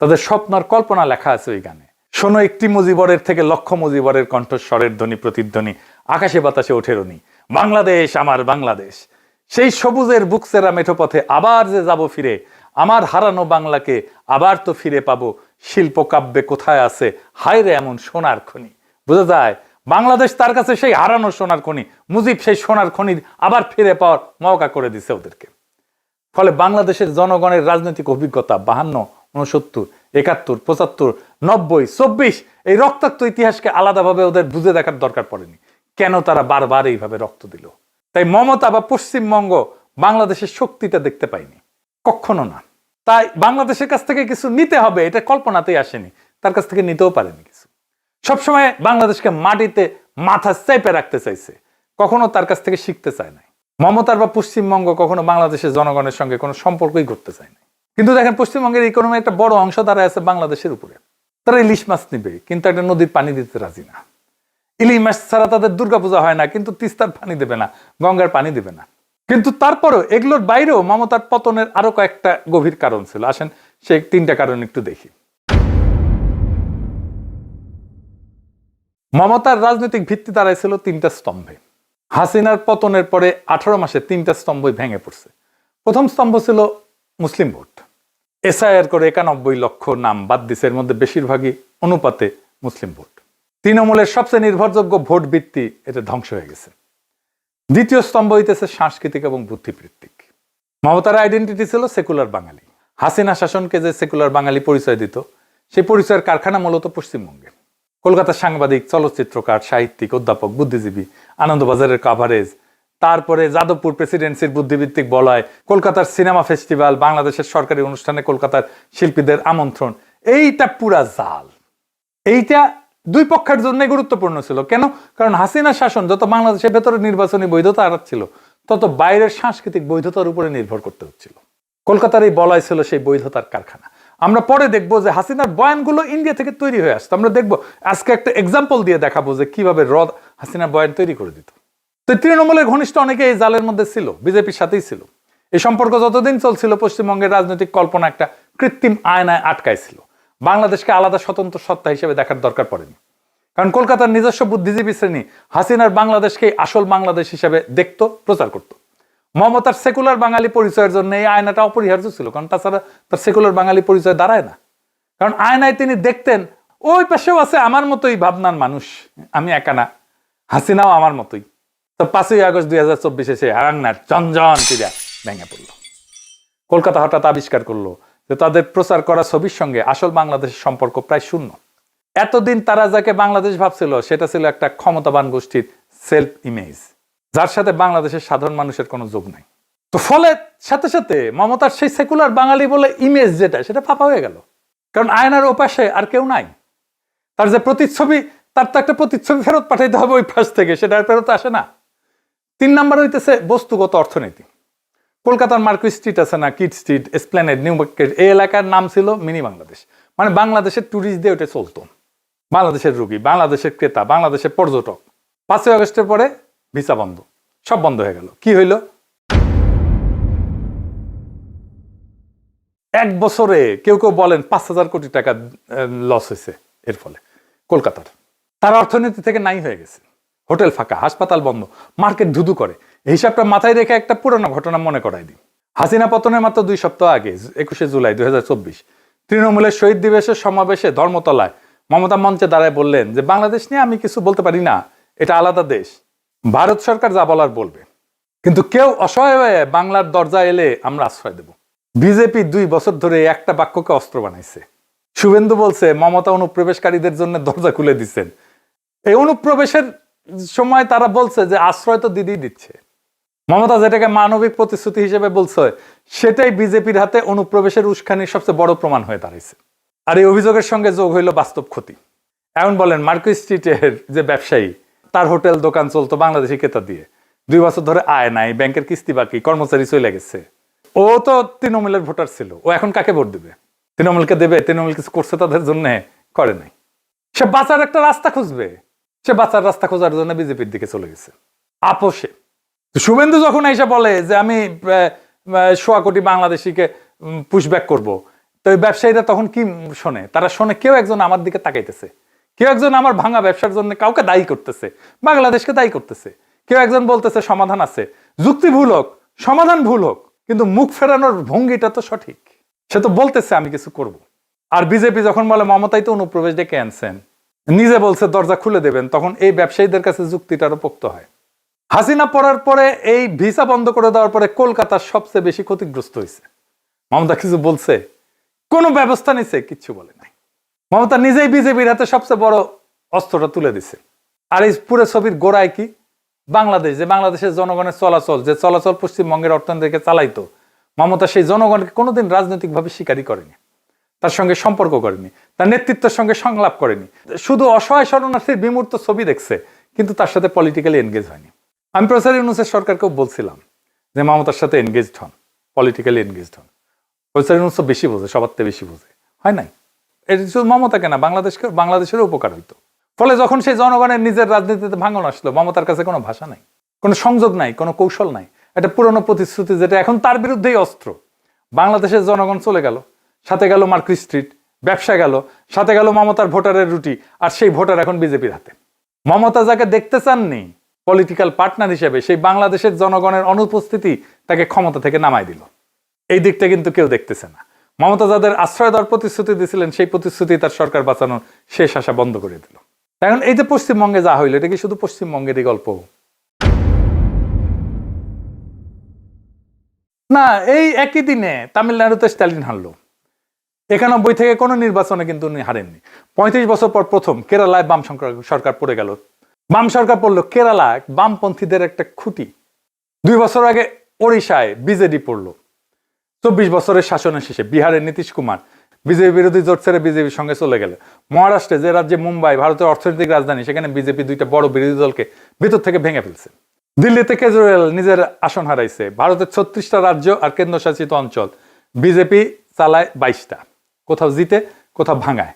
Speaker 4: তাদের স্বপ্ন আর কল্পনা লেখা আছে ওই গানে। শোনো একটি মুজিবরের থেকে লক্ষ মুজিবরের কণ্ঠস্বরের ধ্বনি প্রতিধ্বনি, আকাশে বাতাসে ওঠে রনি, বাংলাদেশ আমার বাংলাদেশ। সেই সবুজের বুকসেরা মেঠো পথে আবার যে যাব ফিরে, আমার হারানো বাংলাকে আবার তো ফিরে পাবো, শিল্প কাব্যে কোথায় আছে, হায় রে এমন সোনার খনি। বোঝা যায় বাংলাদেশ তার কাছে সেই হারানো সোনার খনি, মুজিব সেই সোনার খনি আবার ফিরে পাওয়ার মওকা করে দিছে ওদেরকে। ফলে বাংলাদেশের জনগণের রাজনৈতিক অভিজ্ঞতা 52, 69, 71, 75, 90, 24 এই রক্তাক্ত ইতিহাসকে আলাদাভাবে ওদের বুঝে দেখার দরকার পড়েনি কেন তারা বারবার এইভাবে রক্ত দিল। তাই মমতা বা পশ্চিমবঙ্গ বাংলাদেশের শক্তিটা দেখতে পায়নি, কখনো না। তাই বাংলাদেশের কাছ থেকে কিছু নিতে হবে এটা কল্পনাতেই আসেনি, তার কাছ থেকে নিতেও পারেনি কিছু। সবসময় বাংলাদেশকে মাটিতে মাথা চেপে রাখতে চাইছে, কখনো তার কাছ থেকে শিখতে চায় নাই। মমতার বা পশ্চিমবঙ্গ কখনো বাংলাদেশের জনগণের সঙ্গে কোনো সম্পর্কই করতে চায় না। কিন্তু দেখেন পশ্চিমবঙ্গের ইকোনমি একটা বড় অংশ দাঁড়ায় আছে বাংলাদেশের উপরে। তারা ইলিশ মাছ নিবে কিন্তু একটা নদীর পানি দিতে রাজি না। ইলিশ মাছ ছাড়া তাদের দুর্গাপূজা হয় না, কিন্তু তিস্তার পানি দেবে না, গঙ্গার পানি দেবে না। কিন্তু তারপরেও এগুলোর বাইরেও মমতার পতনের আরো কয়েকটা গভীর কারণ ছিল। আসেন সেই 3টা কারণ একটু দেখি। মমতার রাজনৈতিক ভিত্তি দাঁড়াইছিল 3টা স্তম্ভে। হাসিনার পতনের পরে 18 মাসে 3টা স্তম্ভই ভেঙে পড়ছে। প্রথম স্তম্ভ ছিল মুসলিম ভোট। এসআইআর করে 91 লক্ষ নাম বাদ দিছে, এর মধ্যে বেশিরভাগই অনুপাতে মুসলিম ভোট। তৃণমূলের সবচেয়ে নির্ভরযোগ্য ভোট ভিত্তি এটা ধ্বংস হয়ে গেছে। দ্বিতীয় স্তম্ভ হইতেছে সাংস্কৃতিক এবং বুদ্ধিবৃত্তিক। মমতার আইডেন্টিটি ছিল সেকুলার বাঙালি। হাসিনা শাসনকে যে সেকুলার বাঙালি পরিচয় দিত, সেই পরিচয়ের কারখানা মূলত পশ্চিমবঙ্গে। কলকাতার সাংবাদিক, চলচ্চিত্রকার, সাহিত্যিক, অধ্যাপক, বুদ্ধিজীবী, আনন্দবাজারের কাভারেজ, তারপরে যাদবপুর প্রেসিডেন্সির বুদ্ধিবৃত্তিক বলয়, কলকাতার সিনেমা ফেস্টিভ্যাল, বাংলাদেশের সরকারি অনুষ্ঠানে কলকাতার শিল্পীদের আমন্ত্রণ, এইটা পুরা জাল। এইটা দুই পক্ষের জন্য গুরুত্বপূর্ণ ছিল। কেন? কারণ হাসিনা শাসন যত বাংলাদেশের ভেতরে নির্বাচনী বৈধতা ছিল, তত বাইরের সাংস্কৃতিক বৈধতার উপরে নির্ভর করতে হচ্ছিল। কলকাতার এই বলয় ছিল সেই বৈধতার কারখানা। আমরা পরে দেখবো যে হাসিনার বয়ানগুলো ইন্ডিয়া থেকে তৈরি হয়ে আসতো। আমরা দেখবো আজকে একটা এক্সাম্পল দিয়ে দেখাবো যে কিভাবে হাসিনার বয়ান তৈরি করে দিত। তো তৃণমূলের ঘনিষ্ঠ অনেকে এই জালের মধ্যে ছিল, বিজেপির সাথেই ছিল। এই সম্পর্ক যতদিন চলছিল পশ্চিমবঙ্গের রাজনৈতিক কল্পনা একটা কৃত্রিম আয়নায় আটকাইছিল। বাংলাদেশকে আলাদা স্বতন্ত্র সত্তা হিসেবে দেখার দরকার পড়েনি, কারণ কলকাতার নিজস্ব বুদ্ধিজীবী শ্রেণী হাসিনার বাংলাদেশকে আসল বাংলাদেশ হিসেবে দেখতো, প্রচার করত। মমতার সেকুলার বাঙালি পরিচয়ের জন্য এই আয়নাটা অপরিহার্য ছিল, কারণ তাছাড়া তার সেকুলার বাঙালি পরিচয় দাঁড়ায় না। কারণ আয়নায় তিনি দেখতেন ওই পাশেও আছে আমার মতোই ভাবনার মানুষ, আমি একা না, হাসিনাও আমার মতোই। তো 5ই আগস্ট 2024 সে আরান্নার চঞ্জন তীরা ভেঙে পড়ল। কলকাতা হঠাৎ আবিষ্কার করলো যে তাদের প্রচার করা ছবির সঙ্গে আসল বাংলাদেশের সম্পর্ক প্রায় শূন্য। এতদিন তারা যাকে বাংলাদেশ ভাবছিল সেটা ছিল একটা ক্ষমতাবান গোষ্ঠীর সেলফ ইমেজ, যার সাথে বাংলাদেশের সাধারণ মানুষের কোনো যোগ নাই। তো ফলে সাথে সাথে মমতার সেই সেকুলার বাঙালি বলে ইমেজ যেটা, সেটা ফাঁপা হয়ে গেল। কারণ আয়নার ওপাশে আর কেউ নাই। তার যে প্রতিচ্ছবি, তার তো একটা প্রতিচ্ছবি ফেরত পাঠাইতে হবে ওই পাশ থেকে, সেটা আর ফেরত আসে না। 3 নাম্বার হইতেছে বস্তুগত অর্থনীতি। কলকাতার মার্কুইস স্ট্রিট আছে না, Kyd Street, Esplanade, New Market, এই এলাকার নাম ছিল মিনি বাংলাদেশ। মানে বাংলাদেশের ট্যুরিস্ট দিয়ে ওটা চলতো। বাংলাদেশের রুগী, বাংলাদেশের ক্রেতা, বাংলাদেশের পর্যটক। 5ই আগস্টের পরে ভিসা বন্ধ, সব বন্ধ হয়ে গেল। কি হইল? 1 বছরে কেউ কেউ বলেন 5,000 কোটি টাকা লস হয়েছে এর ফলে কলকাতার। তার অর্থনীতি থেকে নাই হয়ে গেছে। হোটেল ফাঁকা, হাসপাতাল বন্ধ, মার্কেট ধুধু করে। এই হিসাবটা মাথায় রেখে একটা পুরনো ঘটনা মনে করাই দিই। হাসিনা পতনের মাত্র 2 সপ্তাহ আগে 21শে জুলাই 2024 তৃণমূলের শহীদ দিবসের সমাবেশে ধর্মতলায় মমতা মঞ্চে দাঁড়ায় বললেন যে বাংলাদেশ নিয়ে আমি কিছু বলতে পারি না, এটা আলাদা দেশ, ভারত সরকার যা বলার বলবে, কিন্তু কেউ অসহায় হয়ে বাংলার দরজা এলে আমরা আশ্রয় দেব। বিজেপি 2 বছর ধরে একটা বাক্যকে অস্ত্র বানাইছে। শুভেন্দু বলছে মমতা অনুপ্রবেশকারীদের জন্য দরজা খুলে দিচ্ছেন। এই অনুপ্রবেশের সময় তারা বলছে যে আশ্রয় তো দিদি দিচ্ছে। মমতা যেটাকে মানবিক প্রতিশ্রুতি হিসেবে বলছে, সেটাই বিজেপির হাতে অনুপ্রবেশের উস্কানির সবচেয়ে বড় প্রমাণ হয়ে দাঁড়িয়েছে। আর এই অভিযোগের সঙ্গে যোগ হইল বাস্তব ক্ষতি। এখন বলেন মার্কুইস স্ট্রিটের যে ব্যবসায়ী, তার হোটেল দোকান চলতো বাংলাদেশি ক্রেতা দিয়ে, 2 বছর ধরে আয় নাই, ব্যাংকের কিস্তি বাকি, কর্মচারী চলে গেছে। ও তো তৃণমূলের ভোটার ছিল, ও এখন কাকে ভোট দেবে? তৃণমূলকে দেবে? তৃণমূল কিছু করছে তাদের জন্য? করে নাই। সে বাঁচার একটা রাস্তা খুঁজবে, সে বাঁচার রাস্তা খোঁজার জন্য বিজেপির দিকে চলে গেছে আপোষে। শুভেন্দু যখন এসে বলে যে আমি 100 কোটি বাংলাদেশিকে পুশব্যাক করব, তো ওই ব্যবসায়ীরা তখন কি শোনে? তারা শোনে কেউ একজন আমার দিকে তাকাইতেছে, কেউ একজন আমার ভাঙা ব্যবসার জন্য কাউকে দায়ী করতেছে, বাংলাদেশকে দায়ী করতেছে। কেউ একজন বলতেছে সমাধান আছে, যুক্তি ভুল হোক, সমাধান ভুল হোক, কিন্তু মুখ ফেরানোর ভঙ্গিটা তো সঠিক। সে তো বলতেছে আমি কিছু করব। আর বিজেপি যখন বলে মমতাই তো অনুপ্রবেশ ডেকে আনছেন, নিজে বলছে দরজা খুলে দেবেন, তখন এই ব্যবসায়ীদের কাছে যুক্তিটা আরো পোক্ত হয়। হাসিনা পড়ার পরে এই ভিসা বন্ধ করে দেওয়ার পরে কলকাতার সবচেয়ে বেশি ক্ষতিগ্রস্ত হয়েছে। মমতা কিছু বলছে? কোনো ব্যবস্থা নিছে? কিচ্ছু বলে নাই। মমতা নিজেই বিজেপির হাতে সবচেয়ে বড় অস্ত্রটা তুলে দিছে। আর এই পুরো ছবির গোড়ায় কি? বাংলাদেশ, যে বাংলাদেশের জনগণের চলাচল, যে চলাচল পশ্চিমবঙ্গের অর্থনীতিকে চালাইতো, মমতা সেই জনগণকে কোনোদিন রাজনৈতিকভাবে স্বীকারই করেনি, তার সঙ্গে সম্পর্ক করেনি, তার নেতৃত্বের সঙ্গে সংলাপ করেনি, শুধু অসহায় শরণার্থীর বিমূর্ত ছবি দেখছে, কিন্তু তার সাথে পলিটিক্যালি এনগেজ হয়নি। আমি প্রফেসর ইউনূসের সরকারকেও বলছিলাম যে মমতার সাথে এনগেজড হন, পলিটিক্যালি এনগেজড হন। প্রফেসর ইউনূস বেশি বোঝে, সবার থেকে বেশি বোঝে, হয় নাই? এটা শুধু মমতাকে না, বাংলাদেশেরও উপকার হইতো। ফলে যখন সেই জনগণের নিজের রাজনীতিতে ভাঙন আসলো, মমতার কাছে কোনো ভাষা নাই, কোনো সংযোগ নাই, কোনো কৌশল নাই। একটা পুরনো প্রতিশ্রুতি যেটা এখন তার বিরুদ্ধেই অস্ত্র। বাংলাদেশের জনগণ চলে গেল, সাথে গেল মার্কেট স্ট্রিট, ব্যবসা গেল, সাথে গেল মমতার ভোটারের রুটি, আর সেই ভোটার এখন বিজেপির হাতে। মমতা যাকে দেখতে চাননি পলিটিক্যাল পার্টনার হিসেবে, সেই বাংলাদেশের জনগণের অনুপস্থিতি তাকে ক্ষমতা থেকে নামাই দিল। এই দিকটা কিন্তু কেউ দেখতেছে না। মমতা যাদের আশ্রয় দেওয়ার প্রতিশ্রুতি দিয়েছিলেন, সেই প্রতিশ্রুতি তার সরকার বাঁচানোর শেষ আশা বন্ধ করে দিল। এখন এই যে পশ্চিমবঙ্গে যা হইলো, এটা কি শুধু পশ্চিমবঙ্গেরই গল্প? না, এই একই দিনে তামিলনাড়ুতে স্ট্যালিন হারলো। 91 থেকে কোনো নির্বাচনে কিন্তু উনি হারেননি। 35 বছর পর প্রথম কেরালায় বাম সরকার পড়ে গেল। বাম সরকার পড়লো, কেরালা বামপন্থীদের একটা খুঁটি। 2 বছর আগে ওড়িশায় বিজেডি পড়লো। 24 বছরের শাসনের শেষে বিহারের নীতিশ কুমার বিজেপি বিরোধী জোট ছেড়ে বিজেপির সঙ্গে চলে গেল। মহারাষ্ট্রে, যে রাজ্যে মুম্বাই ভারতের অর্থনৈতিক রাজধানী, সেখানে বিজেপি 2টা বড় বিরোধী দলকে ভিতর থেকে ভেঙে ফেলছে। দিল্লিতে কেজরিওয়াল নিজের আসন হারাইছে। ভারতের 36টা রাজ্য আর কেন্দ্রশাসিত অঞ্চল বিজেপি চালায় 22টা। কোথাও জিতে, কোথাও ভাঙায়,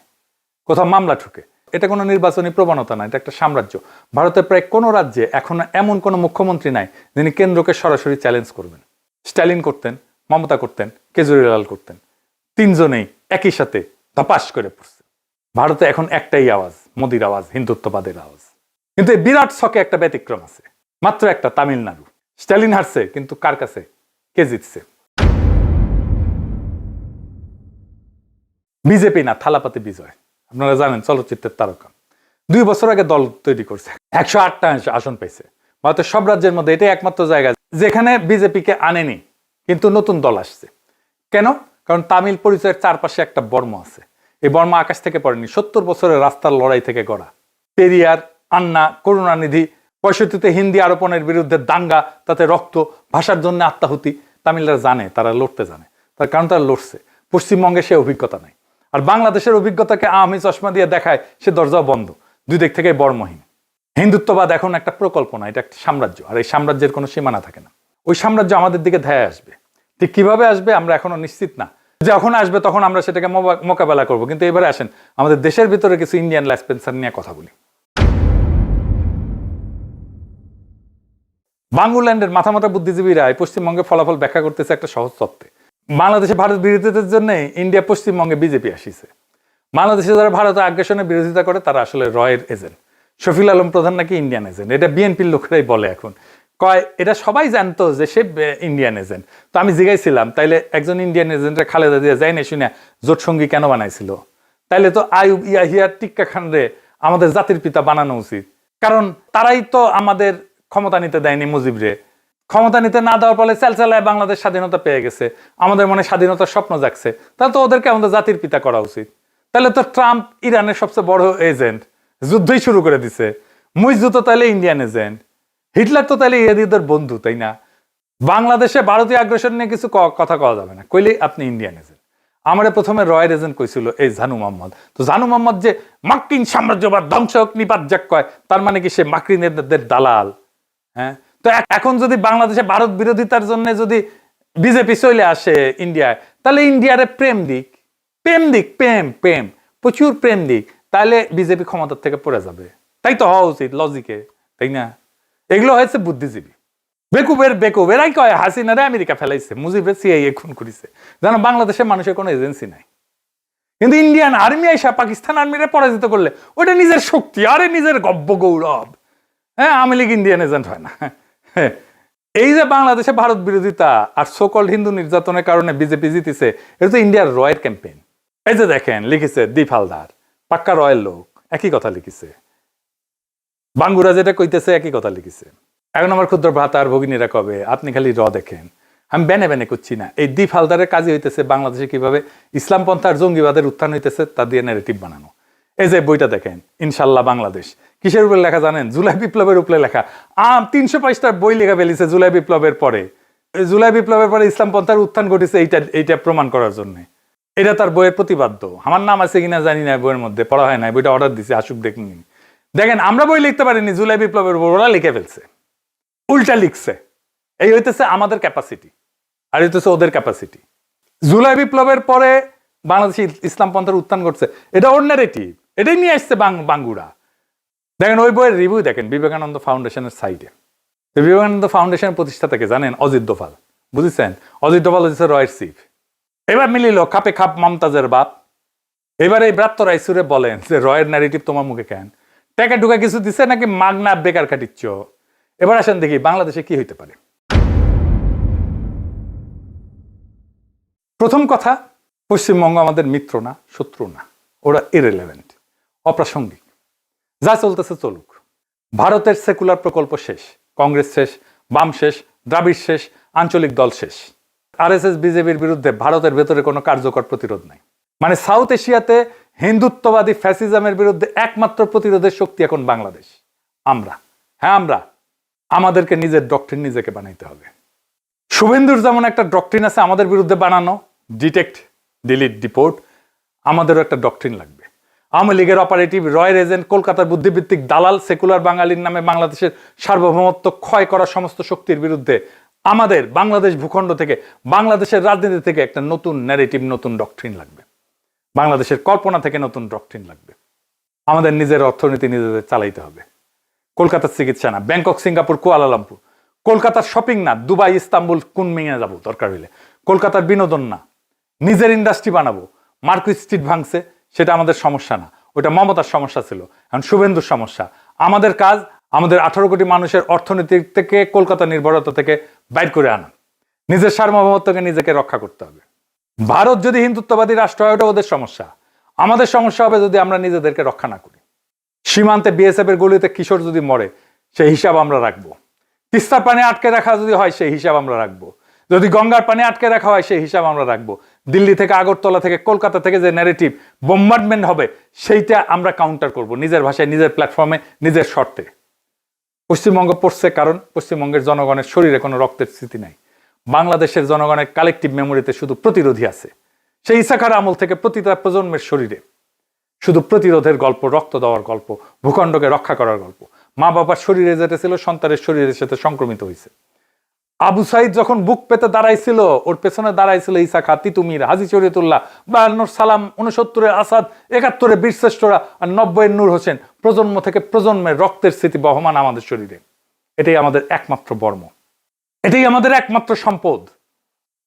Speaker 4: কোথাও মামলা ঠুকে। এটা কোনো নির্বাচনী প্রবণতা না, এটা একটা সাম্রাজ্য। ভারতের প্রায় কোনো রাজ্যে এখন এমন কোনো মুখ্যমন্ত্রী নাই যিনি কেন্দ্রকে সরাসরি চ্যালেঞ্জ করবেন। স্ট্যালিন করতেন, মমতা করতেন, কেজরিওয়াল করতেন। 3 জনেই একই সাথে ধপাস করে পড়ছে। ভারতে এখন একটাই আওয়াজ, মোদির আওয়াজ, হিন্দুত্ববাদের আওয়াজ। কিন্তু এই বিরাট ছকে একটা ব্যতিক্রম আছে, মাত্র একটা, তামিলনাড়ু। স্ট্যালিন হারছে, কিন্তু কার কাছে? কে জিতছে? বিজেপি না, থালাপাতি বিজয়। আপনারা জানেন, চলচ্চিত্রের তারকা। 2 বছর আগে দল তৈরি করছে, 108টা আসন পেয়েছে। ভারতের সব রাজ্যের মধ্যে এটাই একমাত্র জায়গা যেখানে বিজেপিকে আনেনি, কিন্তু নতুন দল আসছে। কেন? কারণ তামিল পরিচয়ের চারপাশে একটা বর্ম আছে। এই বর্ম আকাশ থেকে পড়েনি, 70 বছরের রাস্তার লড়াই থেকে গড়া। পেরিয়ার, আন্না, করুণানিধি, 65-তে হিন্দি আরোপণের বিরুদ্ধে দাঙ্গা, তাতে রক্ত, ভাষার জন্য আত্মাহুতি। তামিলরা জানে, তারা লড়তে জানে, তার কারণ তারা লড়ছে। পশ্চিমবঙ্গে সে অভিজ্ঞতা নাই। আর বাংলাদেশের অভিজ্ঞতাকে আওয়ামী চশমা দিয়ে দেখায়, সে দরজাও বন্ধ। 2 দিক থেকে বর্মহীন। হিন্দুত্ববাদ এখন একটা প্রকল্প না, এটা একটা সাম্রাজ্য। আর এই সাম্রাজ্যের কোনো সীমানা থাকে না। ওই সাম্রাজ্য আমাদের দিকে ধায় আসবে। ঠিক কিভাবে আসবে আমরা এখনো নিশ্চিত না। যখন আসবে তখন আমরা সেটাকে মোকাবেলা করব। কিন্তু এবারে আসেন আমাদের দেশের ভিতরে কিছু ইন্ডিয়ান ল্যাসপেন্সার নিয়ে কথা বলি। বাংলাল্যান্ডের মাথা বুদ্ধিজীবীরা পশ্চিমবঙ্গে ফলাফল ব্যাখ্যা করতেছে একটা সহজ তত্ত্বে। বাংলাদেশে ভারত বিরোধিতার জন্য ইন্ডিয়া পশ্চিমবঙ্গে বিজেপি আসিছে। বাংলাদেশে যারা ভারতের আগ্রাসনের বিরোধিতা করে তারা আসলে রয়ের এজেন্ট। শফিল আলম প্রধান নাকি ইন্ডিয়ান এজেন্ট, এটা বিএনপির লোকেরাই বলে। এখন কয় এটা সবাই জানতো যে সে ইন্ডিয়ান এজেন্ট। তো আমি জিজ্ঞাসিলাম, তাইলে একজন ইন্ডিয়ান এজেন্টের খালেদা জিয়া যাই না শুনে জোট সঙ্গী কেন বানাইছিল? তাইলে তো আইয়ুব ইয়াহিয়া টিক্কা খানরে আমাদের জাতির পিতা বানানো উচিত, কারণ তারাই তো আমাদের ক্ষমতা নিতে দেয়নি মুজিবরে। ক্ষমতা নিতে না দেওয়ার ফলে চালচালায় বাংলাদেশ স্বাধীনতা পেয়ে গেছে, আমাদের মনে স্বাধীনতার স্বপ্ন জাগছে, তাহলে তো ওদেরকে আমাদের জাতির পিতা করা উচিত। তাহলে তো ট্রাম্প ইরানের সবচেয়ে বড় এজেন্ট, যুদ্ধই শুরু করে দিছে। মুইজু তো তাহলে ইন্ডিয়ান এজেন্ট, হিটলার তো তাহলে ইহুদিদের বন্ধু, তাই না? বাংলাদেশে ভারতীয় আগ্রাসন নিয়ে কিছু কথা কওয়া যাবে না, কইলেই আপনি ইন্ডিয়ান এজেন্ট। আমার প্রথমে রয়ের এজেন্ট কইছিল এই জানু মোহাম্মদ। তো জানু মোহাম্মদ যে মার্কিন সাম্রাজ্যবাদ ধ্বংস হোক নিপাত যাক কয়, তার মানে কি সে মার্কিনদের দালাল? হ্যাঁ, তো এখন যদি বাংলাদেশে ভারত বিরোধিতার জন্য যদি বিজেপি চলে আসে ইন্ডিয়ায়, তাহলে ইন্ডিয়ারে প্রেম দিক, প্রেম প্রচুর প্রেম দিক, তাহলে বিজেপি ক্ষমতার থেকে পড়ে যাবে। তাই তো হওয়া উচিত লজিকে, তাই না? এগুলো হয়েছে বুদ্ধিজীবী, বেকুব। এরাই কয় হাসিনারে আমেরিকা ফেলাইছে, মুজিবের সিআইএ খুন করেছে। জানো, বাংলাদেশের মানুষের কোনো এজেন্সি নাই। কিন্তু ইন্ডিয়ান আর্মি আইসা পাকিস্তান আর্মিরে পরাজিত করলে ওটা নিজের শক্তি, আরে নিজের গব্য গৌরব। হ্যাঁ, আওয়ামী লীগ ইন্ডিয়ান এজেন্ট হয় না। এই যে বাংলাদেশে ভারত বিরোধিতা আর সোকল্ড হিন্দু নির্যাতনের কারণে বিজেপি জিতেছে, এটা তো ইন্ডিয়ার রয়ের ক্যাম্পেইন। এই যে দেখেন লিখেছে দীপ হালদার, পাক্কা রয়ের লোক, একই কথা লিখেছে। বাঙ্গুরা যেটা কইতেছে একই কথা লিখেছে। এখন আমার ক্ষুদ্র ভ্রাতার ভগিনীরা কবে আপনি খালি দেখেন, আমি বেনে বেনে করছি না। এই দীপ হালদারের কাজই হইতেছে বাংলাদেশে কিভাবে ইসলাম পন্থার জঙ্গিবাদের উত্থান হইতেছে তা দিয়ে ন্যারেটিভ বানানো। এই যে বইটা দেখেন ইনশাল্লাহ বাংলাদেশ, কিসের উপরে লেখা জানেন? জুলাই বিপ্লবের উপরে লেখা। 300 পৃষ্ঠার বই লেখা ফেলিছে জুলাই বিপ্লবের পরে। জুলাই বিপ্লবের পরে ইসলাম পন্থার উত্থান ঘটেছে এইটা প্রমাণ করার জন্য। এটা তার বইয়ের প্রতিপাদ্য। আমার নাম আছে কিনা জানি না, বইয়ের মধ্যে পড়া হয় না, বইটা অর্ডার দিছে, আসুক দেখুন। দেখেন আমরা বই লিখতে পারিনি, জুলাই বিপ্লবের উপর ওরা লিখে ফেলছে, উল্টা লিখছে। এই হইতেছে আমাদের ক্যাপাসিটি, আর হইতেছে ওদের ক্যাপাসিটি। জুলাই বিপ্লবের পরে বাংলাদেশে ইসলাম পন্থার উত্থান ঘটছে, এটা ওর ন্যারেটিভ, এটাই নিয়ে আসছে বাঙ্গুরা। দেখেন ওই বইয়ের রিভিউ দেখেন বিবেকানন্দ ফাউন্ডেশনের সাইটে। বিবেকানন্দ ফাউন্ডেশনের প্রতিষ্ঠাতাকে জানেন? অজিত ডোভাল, বুঝেছেন? অজিত ডোভাল হচ্ছে রয়ের চিফ। এবার মিলিল খাপে খাপ মমতাজের বাপ। এবার এই ব্রাত্য রাইসুরে বলেন যে রয়ের ন্যারেটিভ তোমার মুখে কেন? টাকা ঢুকা কিছু দিচ্ছে নাকি মাগনা বেকার খাটিচ্ছ? এবার আসেন দেখি বাংলাদেশে কি হইতে পারে। প্রথম কথা, পশ্চিমবঙ্গ আমাদের মিত্র না, শত্রু না, ওরা ইররিলেভেন্ট, অপ্রাসঙ্গিক। যা চলতেছে চলুক। ভারতের সেকুলার প্রকল্প শেষ, কংগ্রেস শেষ, বাম শেষ, দ্রাবিড় শেষ, আঞ্চলিক দল শেষ। আরএসএস বিজেপির বিরুদ্ধে ভারতের ভেতরে কোনো কার্যকর প্রতিরোধ নাই। মানে সাউথ এশিয়াতে হিন্দুত্ববাদী ফ্যাসিজমের বিরুদ্ধে একমাত্র প্রতিরোধের শক্তি এখন বাংলাদেশ। আমরা, হ্যাঁ আমরা, আমাদেরকে নিজের ডক্ট্রিন নিজেকে বানাইতে হবে। শুভেন্দুর যেমন একটা ডক্ট্রিন আছে আমাদের বিরুদ্ধে বানানো, ডিটেক্ট, ডিলিট, ডিপোর্ট, আমাদেরও একটা ডক্ট্রিন লাগবে। আওয়ামী লীগের অপারেটিভ, রয়ের এজেন্ট, কলকাতার বুদ্ধিভিত্তিক দালাল, সেকুলার বাঙালির নামে বাংলাদেশের সার্বভৌমত্ব ক্ষয় করা সমস্ত শক্তির বিরুদ্ধে আমাদের বাংলাদেশ ভূখণ্ড থেকে, বাংলাদেশের রাজনীতি থেকে একটা নতুন ন্যারেটিভ, নতুন ডক্ট্রিন লাগবে। বাংলাদেশের কল্পনা থেকে নতুন ডক্ট্রিন লাগবে। আমাদের নিজের অর্থনীতি নিজেদের চালাইতে হবে। কলকাতার চিকিৎসা না, ব্যাংকক, সিঙ্গাপুর, কুয়ালালামপুর। কলকাতার শপিং না, দুবাই, ইস্তাম্বুল, কুনমিংয়ে যাবো দরকার হইলে। কলকাতার বিনোদন না, নিজের ইন্ডাস্ট্রি বানাবো। মার্কুইস স্ট্রিট ভাঙছে, সেটা আমাদের সমস্যা না, ওটা মমতার সমস্যা ছিল, এখন শুভেন্দুর সমস্যা। আমাদের কাজ আমাদের 18 কোটি মানুষের অর্থনীতি থেকে, কলকাতা নির্ভরতা থেকে বাইর করে আনা। নিজের সার্বভৌমত্বকে নিজেকে রক্ষা করতে হবে। ভারত যদি হিন্দুত্ববাদী রাষ্ট্র হয় ওটা ওদের সমস্যা, আমাদের সমস্যা হবে যদি আমরা নিজেদেরকে রক্ষা না করি। সীমান্তে বিএসএফ এর গুলিতে কিশোর যদি মরে সেই হিসাব আমরা রাখবো। তিস্তার পানি আটকে রাখা যদি হয় সেই হিসাব আমরা রাখবো। যদি গঙ্গার পানি আটকে রাখা হয় সেই হিসাব আমরা রাখবো। দিল্লি থেকে, আগরতলা থেকে, কলকাতা থেকে যে ন্যারেটিভ বোম্বার্ডমেন্ট হবে সেইটা আমরা কাউন্টার করব নিজের ভাষায়, নিজের প্ল্যাটফর্মে, নিজের শর্তে। পশ্চিমবঙ্গ পড়ছে কারণ পশ্চিমবঙ্গের জনগণের শরীরে কোনো রক্তের স্মৃতি নাই। বাংলাদেশের জনগণের কালেকটিভ মেমোরিতে শুধু প্রতিরোধী আছে। সেই ইসাখার আমল থেকে প্রতিটা প্রজন্মের শরীরে শুধু প্রতিরোধের গল্প, রক্ত দেওয়ার গল্প, ভূখণ্ডকে রক্ষা করার গল্প। মা বাবার শরীরে যেটা ছিল সন্তানের শরীরের সাথে সংক্রমিত হয়েছে। আবু সাইদ যখন বুক পেতে দাঁড়াইছিল, ওর পেছনে দাঁড়াইছিল ইসাখা, তিতুমির, হাজী শরীয়তুল্লাহ, 52 সালাম, 69 আসাদ, 71 বীরশ্রেষ্ঠরা, আর 90 নূর হোসেন। প্রজন্ম থেকে প্রজন্মের রক্তের স্মৃতি বহমান আমাদের শরীরে। এটাই আমাদের একমাত্র বর্ম, এটাই আমাদের একমাত্র সম্পদ,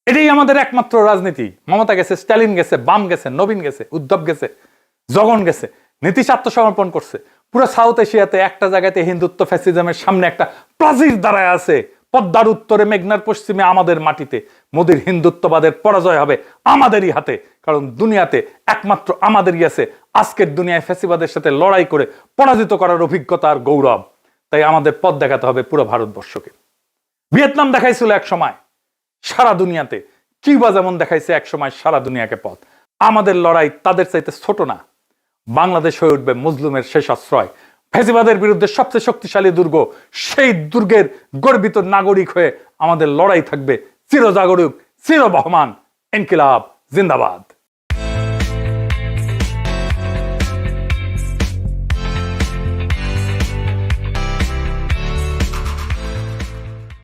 Speaker 4: এটাই আমাদের একমাত্র রাজনীতি। মমতা গেছে, স্ট্যালিন গেছে, বাম গেছে, নবীন গেছে, উদ্ধব গেছে, জগন গেছে, নীতিশ আত্মসমর্পণ করছে। পুরো সাউথ এশিয়াতে একটা জায়গাতে হিন্দুত্ব ফ্যাসিজমের সামনে একটা প্রাচীর দাঁড়ায় আছে। পদ্মার উত্তরে, মেঘনার পশ্চিমে, আমাদের মাটিতে মোদির হিন্দুত্ববাদের পরাজয় হবে আমাদেরই হাতে। কারণ দুনিয়াতে একমাত্র আমাদেরই আছে আজকের দুনিয়ায় ফ্যাসিবাদের সাথে লড়াই করে পরাজিত করার অভিজ্ঞতা আর গৌরব। তাই আমাদের পথ দেখাতে হবে পুরো ভারতবর্ষকে। ভিয়েতনাম দেখাইছিল এক সময় সারা দুনিয়াতে, কিউবা যেমন দেখাইছে এক সময় সারা দুনিয়াকে পথ। আমাদের লড়াই তাদের চাইতে ছোট না। বাংলাদেশ হয়ে উঠবে মজলুমের শেষ আশ্রয়, ফ্যাসিবাদের বিরুদ্ধে সবচেয়ে শক্তিশালী দুর্গ। সেই দুর্গের গর্বিত নাগরিক হয়ে আমাদের লড়াই থাকবে চিরজাগরুক, চিরবহমান। ইনকিলাব জিন্দাবাদ।